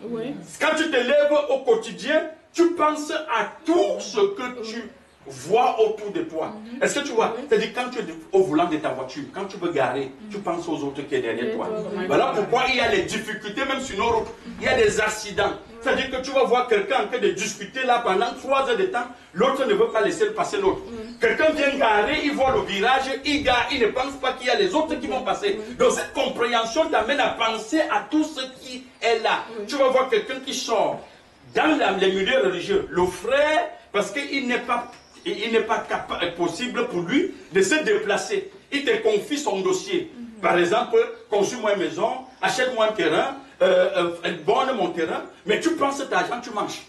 Quand tu te lèves au quotidien, tu penses à tout ce que tu vois autour de toi. Est-ce que tu vois? C'est-à-dire quand tu es au volant de ta voiture, quand tu veux garer, tu penses aux autres qui sont derrière toi. Voilà pourquoi il y a les difficultés même sur nos routes. Il y a des accidents. C'est-à-dire que tu vas voir quelqu'un en train de discuter là pendant 3 heures de temps, l'autre ne veut pas laisser passer l'autre. Quelqu'un vient garer, il voit le virage, il gare, il ne pense pas qu'il y a les autres qui vont passer. Donc cette compréhension t'amène à penser à tout ce qui est là. Tu vas voir quelqu'un qui sort dans les milieux religieux, le frère, parce qu'il n'est pas possible pour lui de se déplacer. Il te confie son dossier. Par exemple, construis-moi une maison, achète-moi un terrain, bonne mon terrain, mais tu prends cet argent, tu manges.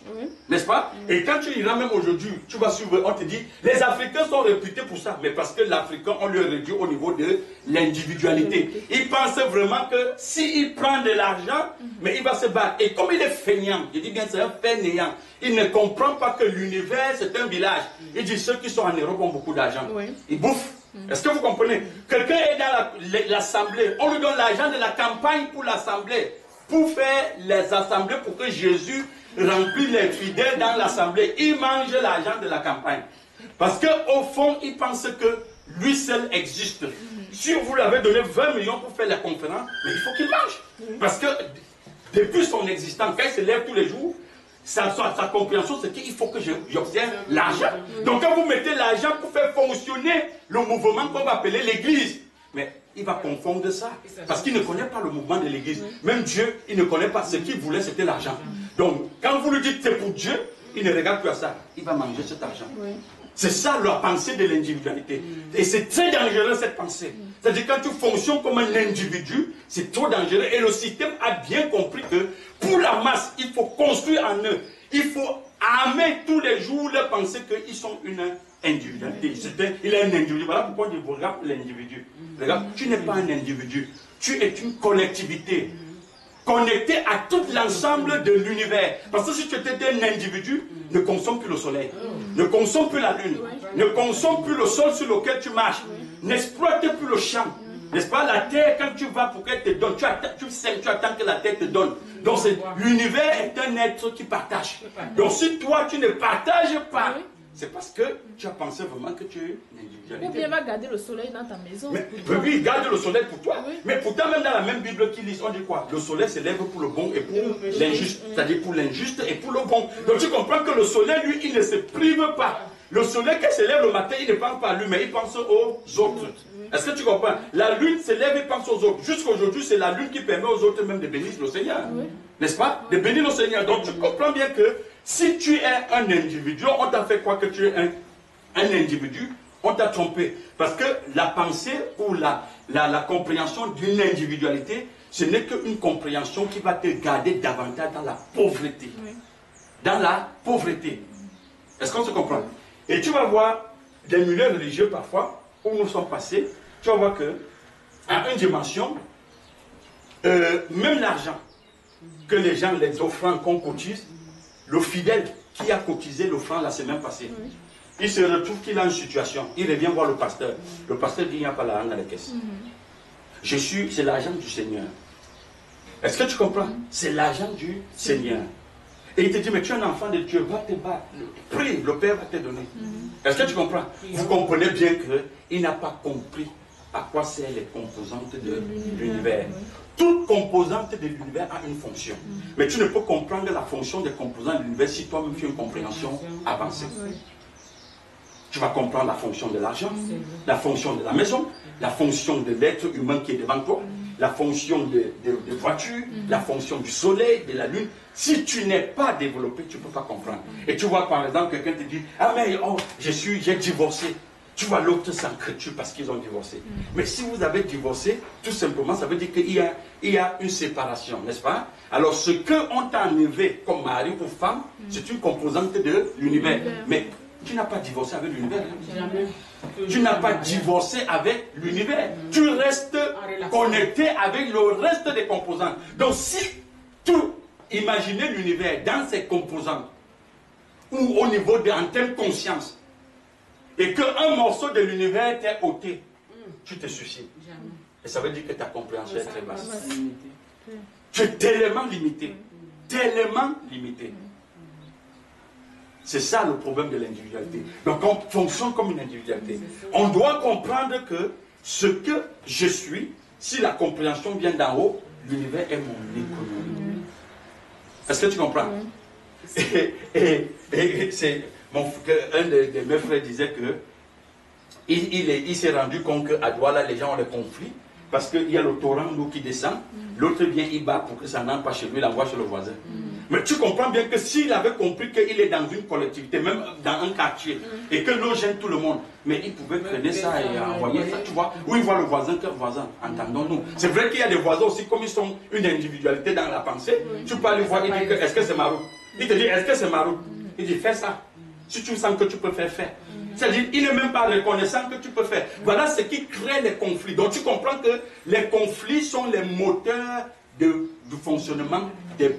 N'est-ce pas? Et quand tu iras même aujourd'hui, tu vas suivre, on te dit, les Africains sont réputés pour ça, mais parce que l'Africain, on lui réduit au niveau de l'individualité. Il pense vraiment que s'il prend de l'argent, mais il va se battre. Et comme il est feignant, je dis bien c'est un fainéant, il ne comprend pas que l'univers c'est un village. Il dit ceux qui sont en Europe ont beaucoup d'argent. Ils bouffent. Est-ce que vous comprenez? Quelqu'un est dans l'assemblée, on lui donne l'argent de la campagne pour l'assemblée, pour faire les assemblées pour que Jésus remplisse les fidèles dans l'assemblée. Il mange l'argent de la campagne. Parce qu'au fond, il pense que lui seul existe. Si vous lui avez donné 20 millions pour faire la conférence, mais il faut qu'il mange. Parce que depuis son existence, quand il se lève tous les jours, sa compréhension, c'est qu'il faut que j'obtienne l'argent. Donc quand vous mettez l'argent pour faire fonctionner le mouvement qu'on va appeler l'église, mais il va confondre ça. Parce qu'il ne connaît pas le mouvement de l'église. Même Dieu, il ne connaît pas ce qu'il voulait, c'était l'argent. Donc quand vous lui dites c'est pour Dieu, il ne regarde plus à ça. Il va manger cet argent. C'est ça la pensée de l'individualité. Et c'est très dangereux cette pensée. C'est-à-dire quand tu fonctionnes comme un individu, c'est trop dangereux. Et le système a bien compris que pour la masse, il faut construire en eux. Il faut armer tous les jours leur penser qu'ils sont une individualité. Il est un individu. Voilà pourquoi on dit regarde l'individu. Regarde, tu n'es pas un individu. Tu es une collectivité. Connecté à tout l'ensemble de l'univers. Parce que si tu étais un individu, ne consomme plus le soleil, ne consomme plus la lune, ne consomme plus le sol sur lequel tu marches, n'exploite plus le champ. N'est-ce pas? La terre, quand tu vas pour qu'elle te donne, tu attends que la terre te donne. Donc l'univers est un être qui partage. Donc si toi tu ne partages pas, c'est parce que tu as pensé vraiment que tu es une individualité. Ou bien va garder le soleil dans ta maison. Mais, oui, garde le soleil pour toi. Mais pourtant, même dans la même Bible qu'ils lisent, on dit quoi? Le soleil se lève pour le bon et pour l'injuste. C'est-à-dire pour l'injuste et pour le bon. Donc tu comprends que le soleil, lui, il ne se prive pas. Le soleil, quand il se lève le matin, il ne pense pas à lui, mais il pense aux autres. Est-ce que tu comprends? La lune se lève et pense aux autres. Jusqu'à aujourd'hui, c'est la lune qui permet aux autres même de bénir le Seigneur. N'est-ce pas? De bénir le Seigneur. Donc tu comprends bien que si tu es un individu, on t'a fait croire que tu es un individu, on t'a trompé. Parce que la pensée ou la compréhension d'une individualité, ce n'est qu'une compréhension qui va te garder davantage dans la pauvreté. Dans la pauvreté. Est-ce qu'on se comprend? Et tu vas voir des milieux religieux parfois, où nous sommes passés, tu vas voir que, à une dimension, même l'argent que les gens, les offrandes qu'on cotise, le fidèle qui a cotisé le franc la semaine passée. Il se retrouve qu'il a une situation. Il revient voir le pasteur. Le pasteur dit, il n'y a pas l'argent dans les caisses. C'est l'argent du Seigneur. Est-ce que tu comprends? C'est l'argent du Seigneur. Et il te dit, mais tu es un enfant de Dieu, va te battre. Prie, le Père va te donner. Est-ce que tu comprends? Vous comprenez bien qu'il n'a pas compris à quoi servent les composantes de l'univers. Toute composante de l'univers a une fonction. Mais tu ne peux comprendre la fonction des composants de l'univers si toi-même tu as une compréhension avancée. Tu vas comprendre la fonction de l'argent, la fonction de la maison, la fonction de l'être humain qui est devant toi, la fonction des voitures, la fonction du soleil, de la lune. Si tu n'es pas développé, tu ne peux pas comprendre. Et tu vois par exemple quelqu'un te dit, ah mais oh, j'ai divorcé. Tu vois l'autre s'encrétue parce qu'ils ont divorcé. Mais si vous avez divorcé, tout simplement, ça veut dire qu'il y a une séparation, n'est-ce pas? Alors ce qu'on t'a enlevé comme mari ou femme, c'est une composante de l'univers. Mais tu n'as pas divorcé avec l'univers. Jamais. Tu n'as pas divorcé avec l'univers. Tu restes connecté avec le reste des composants. Donc si tu imaginez l'univers dans ses composants, ou au niveau de l'antenne conscience, et qu'un morceau de l'univers t'est ôté, tu te suicides. Et ça veut dire que ta compréhension est très basse. Tu es tellement limité. Tellement limité. C'est ça le problème de l'individualité. Donc on fonctionne comme une individualité. On doit comprendre que ce que je suis, si la compréhension vient d'en haut, l'univers est mon économie. Est-ce que tu comprends? Et c'est un de mes frères disait que il s'est rendu compte qu'à Douala, les gens ont des conflits parce qu'il y a le torrent d'eau qui descend, l'autre vient, il bat pour que ça n'entre pas chez lui, il l'envoie chez le voisin. Mais tu comprends bien que s'il avait compris qu'il est dans une collectivité, même dans un quartier, et que l'eau gêne tout le monde, mais il pouvait traîner ça et envoyer ça, tu vois. Où il voit le voisin, quel voisin? Entendons-nous. C'est vrai qu'il y a des voisins aussi, comme ils sont une individualité dans la pensée, tu peux aller voir, il dit, est-ce que c'est ma route? Il te dit, est-ce que c'est ma route? Il dit, fais ça. Si tu sens que tu peux faire, fais. C'est-à-dire, il n'est même pas reconnaissant que tu peux faire. Voilà ce qui crée les conflits. Donc tu comprends que les conflits sont les moteurs du fonctionnement des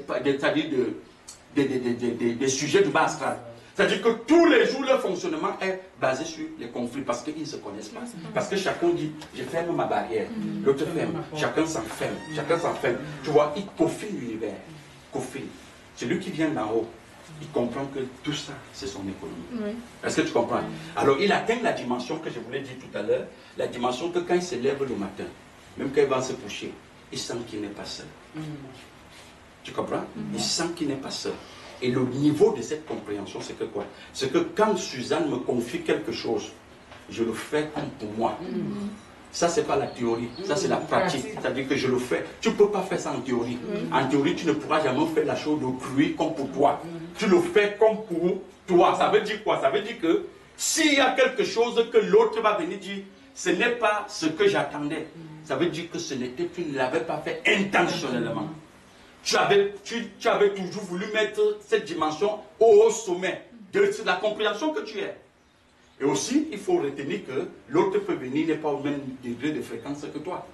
sujets du bas astral. C'est-à-dire que tous les jours, leur fonctionnement est basé sur les conflits parce qu'ils ne se connaissent pas. Parce que chacun dit, je ferme ma barrière, l'autre ferme, chacun s'enferme, chacun s'enferme. Tu vois, il confine l'univers. Confine. Celui qui vient d'en haut, il comprend que tout ça, c'est son économie. Est-ce que tu comprends? Alors, il atteint la dimension que je voulais dire tout à l'heure, la dimension que quand il se lève le matin, même quand il va se coucher, il sent qu'il n'est pas seul. Tu comprends? Il sent qu'il n'est pas seul. Et le niveau de cette compréhension, c'est que quoi? C'est que quand Suzanne me confie quelque chose, je le fais comme pour moi. Ça, ce n'est pas la théorie, ça c'est la pratique. C'est-à-dire que je le fais. Tu ne peux pas faire ça en théorie. En théorie, tu ne pourras jamais faire la chose d'autrui comme pour toi. Tu le fais comme pour toi. Ça veut dire quoi? Ça veut dire que s'il y a quelque chose que l'autre va venir dire, ce n'est pas ce que j'attendais. Ça veut dire que tu ne l'avais pas fait intentionnellement. Tu avais toujours voulu mettre cette dimension au sommet de la compréhension que tu es. Et aussi, il faut retenir que l'autre peut venir, n'est pas au même degré de fréquence que toi.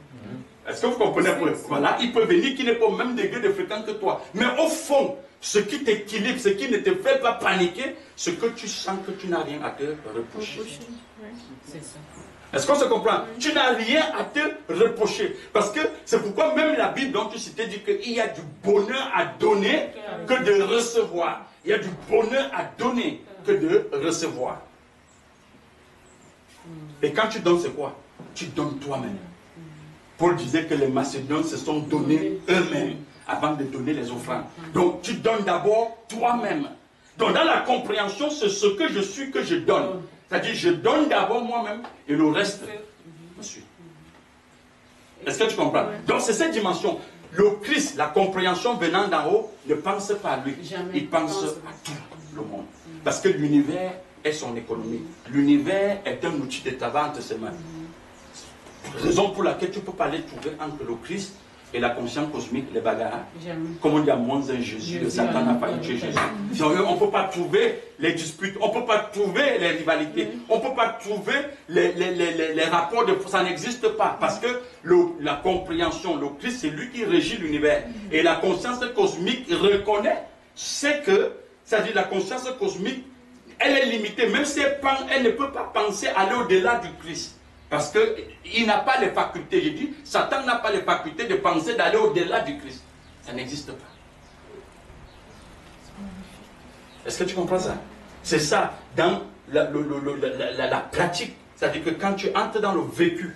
Est-ce que vous comprenez? Voilà, il peut venir qui n'est pas au même degré de fréquence que toi. Mais au fond, ce qui t'équilibre, ce qui ne te fait pas paniquer, ce que tu sens que tu n'as rien à te reprocher. Est-ce qu'on se comprend? Tu n'as rien à te reprocher. Parce que c'est pourquoi même la Bible dont tu citais dit qu'il y a du bonheur à donner que de recevoir. Il y a du bonheur à donner que de recevoir. Et quand tu donnes, c'est quoi? Tu donnes toi-même. Paul disait que les Macédoniens se sont donnés eux-mêmes avant de donner les offrandes. Donc tu donnes d'abord toi-même. Donc dans la compréhension, c'est ce que je suis que je donne. C'est-à-dire je donne d'abord moi-même et le reste me suit. Est-ce que tu comprends? Donc c'est cette dimension. Le Christ, la compréhension venant d'en haut, ne pense pas à lui. Il pense à tout le monde. Parce que l'univers est son économie. L'univers est un outil de travail entre ses mains. Raison pour laquelle tu ne peux pas les trouver entre le Christ et la conscience cosmique, les bagarres. Comme on dit à moins un Jésus, le Satan n'a pas tué Jésus. On ne peut pas trouver les disputes, on ne peut pas trouver les rivalités, on ne peut pas trouver les rapports de force. Ça n'existe pas. Parce que la compréhension, le Christ, c'est lui qui régit l'univers. Et la conscience cosmique reconnaît, c'est que c'est-à-dire la conscience cosmique, elle est limitée. Même si elle ne peut pas penser aller au-delà du Christ. Parce qu'il n'a pas les facultés. Je dis, Satan n'a pas les facultés de penser d'aller au-delà du Christ. Ça n'existe pas. Est-ce que tu comprends ça? C'est ça, dans la pratique. C'est-à-dire que quand tu entres dans le vécu,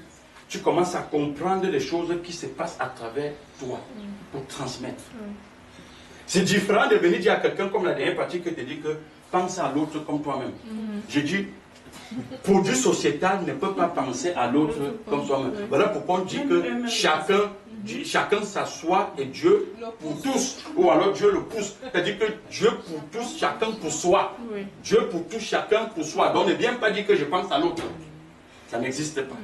tu commences à comprendre les choses qui se passent à travers toi, pour transmettre. C'est différent de venir dire à quelqu'un, comme la dernière partie que tu dis que pense à l'autre comme toi-même. Je dis, produit sociétal ne peut pas penser à l'autre comme soi-même. Voilà pourquoi on dit que chacun s'assoit et Dieu pour tous. Ou alors Dieu le pousse. C'est-à-dire que Dieu pour tous, chacun pour soi. Dieu pour tous, chacun pour soi. Donc ne viens pas dire que je pense à l'autre. Ça n'existe pas.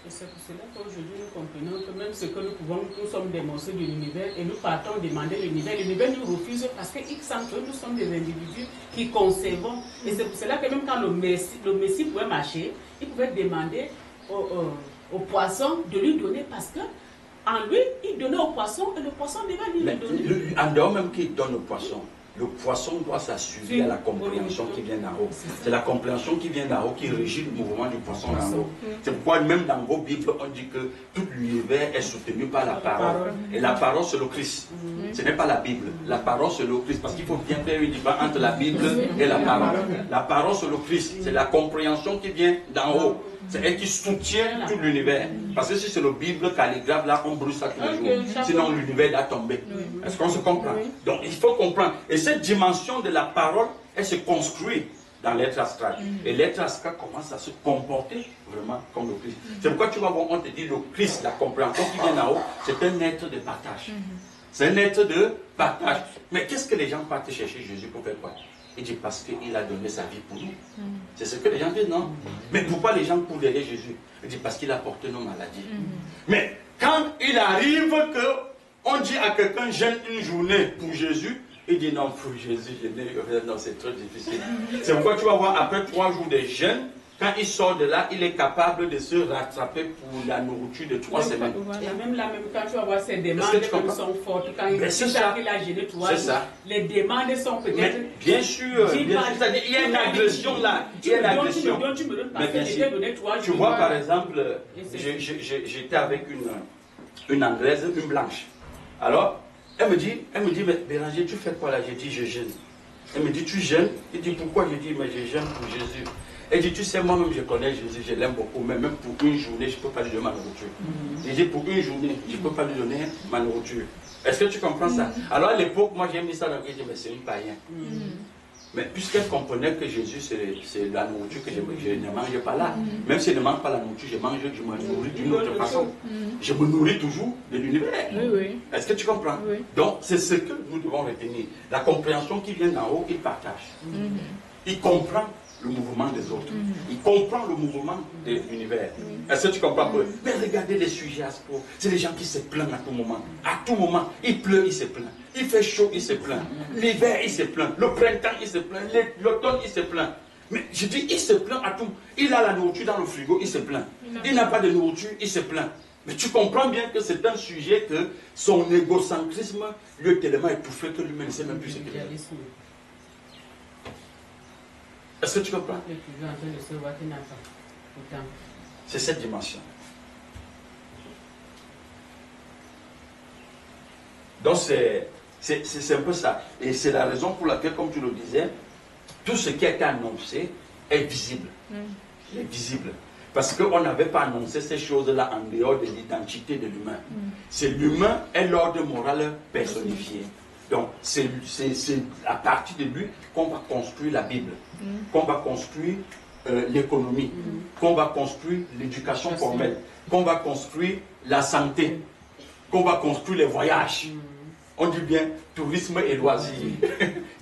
Et c'est pour cela qu'aujourd'hui nous comprenons que même ce que nous sommes des morceaux de l'univers et nous partons demander l'univers nous refuse parce qu'il sent que nous sommes des individus qui concevons. Et c'est pour cela que même quand le Messie pouvait marcher, il pouvait demander au poisson de lui donner parce que en lui, il donnait au poisson et le poisson devait lui donner. En dehors même qu'il donne au poisson, le poisson doit s'assurer à la compréhension qui vient d'en haut. C'est la compréhension qui vient d'en haut qui régit le mouvement du poisson d'en haut. C'est pourquoi même dans vos Bibles, on dit que tout l'univers est soutenu par la parole. Et la parole, c'est le Christ. Ce n'est pas la Bible. La parole, c'est le Christ. Parce qu'il faut bien faire une différence entre la Bible et la parole. La parole, c'est le Christ. C'est la compréhension qui vient d'en haut. C'est elle qui soutient tout l'univers. Parce que si c'est le Bible calligraphe, là, on brûle ça tous les jours. Sinon, l'univers va tomber. Est-ce qu'on se comprend? Donc, il faut comprendre. Et cette dimension de la parole, elle se construit dans l'être astral. Et l'être astral commence à se comporter vraiment comme le Christ. C'est pourquoi tu vas voir, on te dit le Christ, la compréhension qui vient d'en haut, c'est un être de partage. C'est un être de partage. Mais qu'est-ce que les gens partent chercher Jésus pour faire quoi? Il dit parce qu'il a donné sa vie pour nous. C'est ce que les gens disent, non? Mais pourquoi les gens courent derrière Jésus? Il dit parce qu'il a porté nos maladies. Mais quand il arrive qu'on dit à quelqu'un jeûne une journée pour Jésus, il dit non, pour Jésus, non, c'est trop difficile. C'est pourquoi tu vas voir après 3 jours de jeûne, quand il sort de là, il est capable de se rattraper pour la nourriture de 3 semaines. Et même là, même quand tu vas voir ses demandes, comme sont fortes, quand il a gêné 3 jours, les demandes sont peut-être... Bien sûr, il y a une agression là. Il y a une agression. Mais bien sûr, tu vois par exemple, j'étais avec une Anglaise, une blanche. Alors, elle me dit, mais Béranger, tu fais quoi là? J'ai dit, je jeûne. Elle me dit, tu jeûnes? Il dit, pourquoi? Je dis, mais je jeûne pour Jésus. Elle dit, tu sais, moi-même je connais Jésus, je l'aime beaucoup, mais même pour une journée, je ne peux pas lui donner ma nourriture. Je dis, pour une journée, je ne peux pas lui donner ma nourriture. Est-ce que tu comprends ça? Alors à l'époque, moi j'ai mis ça dans le je dis, mais c'est une païen. Mais puisqu'elle comprenait que Jésus, c'est la nourriture que je ne mange pas là. Même si je ne mange pas la nourriture, je me nourris d'une autre façon. Je me nourris toujours de l'univers. Est-ce que tu comprends? Donc, c'est ce que nous devons retenir. La compréhension qui vient d'en haut, il partage. Il comprend le mouvement des autres. Il comprend le mouvement de l'univers. Est-ce que tu comprends? Mais regardez les sujets à ce propos. C'est les gens qui se plaignent à tout moment. À tout moment, il pleut, il se plaint. Il fait chaud, il se plaint. L'hiver, il se plaint. Le printemps, il se plaint. L'automne, il se plaint. Mais je dis, il se plaint à tout. Il a la nourriture dans le frigo, il se plaint. Il n'a pas de nourriture, il se plaint. Mais tu comprends bien que c'est un sujet que son égocentrisme lui est tellement étouffé que lui-même ne sait même plus ce qu'il fait. Est-ce que tu comprends? C'est cette dimension. Donc c'est un peu ça. Et c'est la raison pour laquelle, comme tu le disais, tout ce qui a été annoncé est visible. Il est visible. Parce qu'on n'avait pas annoncé ces choses-là en dehors de l'identité de l'humain. C'est l'humain et l'ordre moral personnifié. Donc, c'est à partir de lui qu'on va construire la Bible, qu'on va construire l'économie, qu'on va construire l'éducation formelle, qu'on va construire la santé, qu'on va construire les voyages. On dit bien tourisme et loisirs,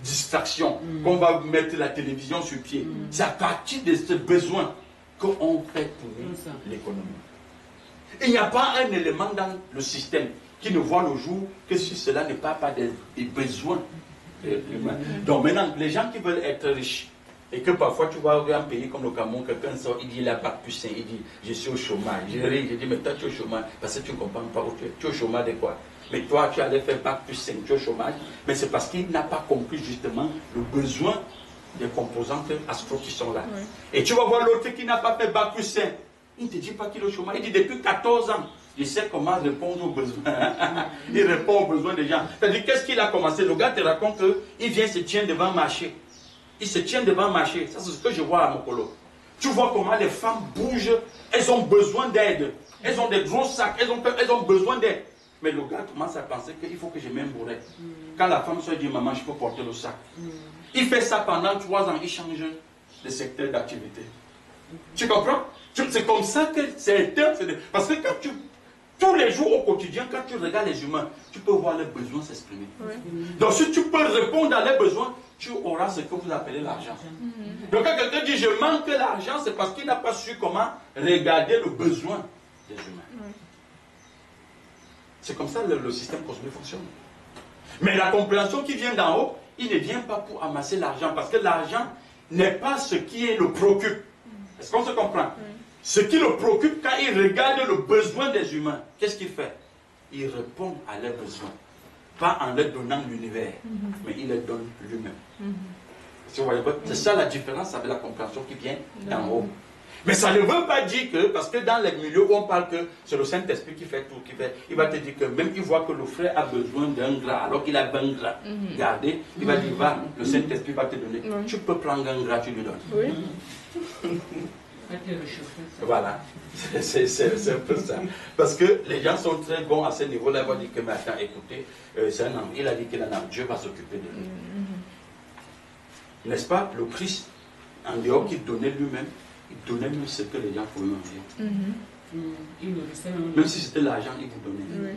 distraction, qu'on va mettre la télévision sur pied. C'est à partir de ce besoin qu'on fait tourner l'économie. Il n'y a pas un élément dans le système qui ne voit le jour que si cela n'est pas des besoins humains. Donc maintenant, les gens qui veulent être riches, et que parfois tu vois un pays comme le Cameroun, quelqu'un sort, il dit il n'a pas de puissant, il dit je suis au chômage. Je dis mais toi tu es au chômage, parce que tu ne comprends pas où tu es. Tu es au chômage de quoi? Mais toi, tu allais faire bac plus 5, tu es au chômage. Mais c'est parce qu'il n'a pas compris justement le besoin des composantes astro qui sont là. Oui. Et tu vas voir l'autre qui n'a pas fait bac plus 5. Il ne te dit pas qu'il est au chômage. Il dit depuis 14 ans, je sais comment répondre aux besoins. Il répond aux besoins des gens. C'est-à-dire, qu'est-ce qu'il a commencé? Le gars te raconte qu'il vient se tient devant un marché. Il se tient devant un marché. Ça, c'est ce que je vois à Mokolo. Tu vois comment les femmes bougent. Elles ont besoin d'aide. Elles ont des gros sacs. Elles ont besoin d'aide. Mais le gars commence à penser qu'il faut que je m'embourre. Quand la femme se dit, maman, je peux porter le sac. Il fait ça pendant 3 ans. Il change de secteur d'activité. Tu comprends? C'est comme ça que c'est... Parce que quand tous les jours au quotidien, quand tu regardes les humains, tu peux voir leurs besoins s'exprimer. Oui. Donc si tu peux répondre à leurs besoins, tu auras ce que vous appelez l'argent. Donc quand quelqu'un dit je manque l'argent, c'est parce qu'il n'a pas su comment regarder le besoin des humains. Oui. C'est comme ça le système cosmique fonctionne. Mais la compréhension qui vient d'en haut, il ne vient pas pour amasser l'argent, parce que l'argent n'est pas ce qui le préoccupe. Est-ce qu'on se comprend? Oui. Ce qui le préoccupe, quand il regarde le besoin des humains, qu'est-ce qu'il fait? Il répond à leurs besoins. Pas en leur donnant l'univers, mais il leur donne lui-même. C'est ça la différence avec la compréhension qui vient d'en haut. Mais ça ne veut pas dire que, parce que dans les milieux où on parle que c'est le Saint-Esprit qui fait tout, il va te dire que même il voit que le frère a besoin d'un gras, alors qu'il a 20 gras. Regardez, il va dire, va, le Saint-Esprit va te donner. Tu peux prendre un gras, tu lui donnes. Oui. Voilà, c'est un peu ça. Parce que les gens sont très bons à ce niveau-là. Ils vont dire que, mais attends, écoutez, c'est un homme. Il a dit qu'il en a, Dieu va s'occuper de lui. N'est-ce pas? Le Christ, en dehors qu'il donnait lui-même, il donnait même ce que les gens pouvaient manger. Même si c'était l'argent, il vous donnait.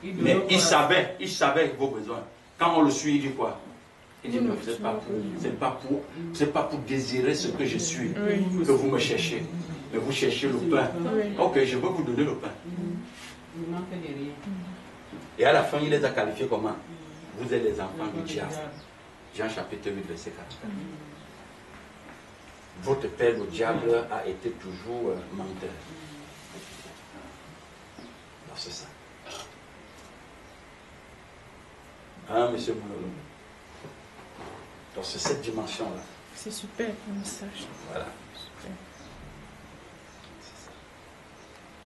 Mais il savait vos besoins. Quand on le suit, il dit quoi? Il dit, mais vous n'êtes pas pour désirer ce que je suis que vous me cherchez. Mais vous cherchez le pain. Ok, je veux vous donner le pain. Et à la fin, il les a qualifiés comment? Vous êtes les enfants du diable. Jean chapitre 8, verset 4. Votre père, le diable, a été toujours menteur. Alors c'est ça. Hein, monsieur Moulolo? Donc c'est cette dimension-là. C'est super le message. Voilà. Super.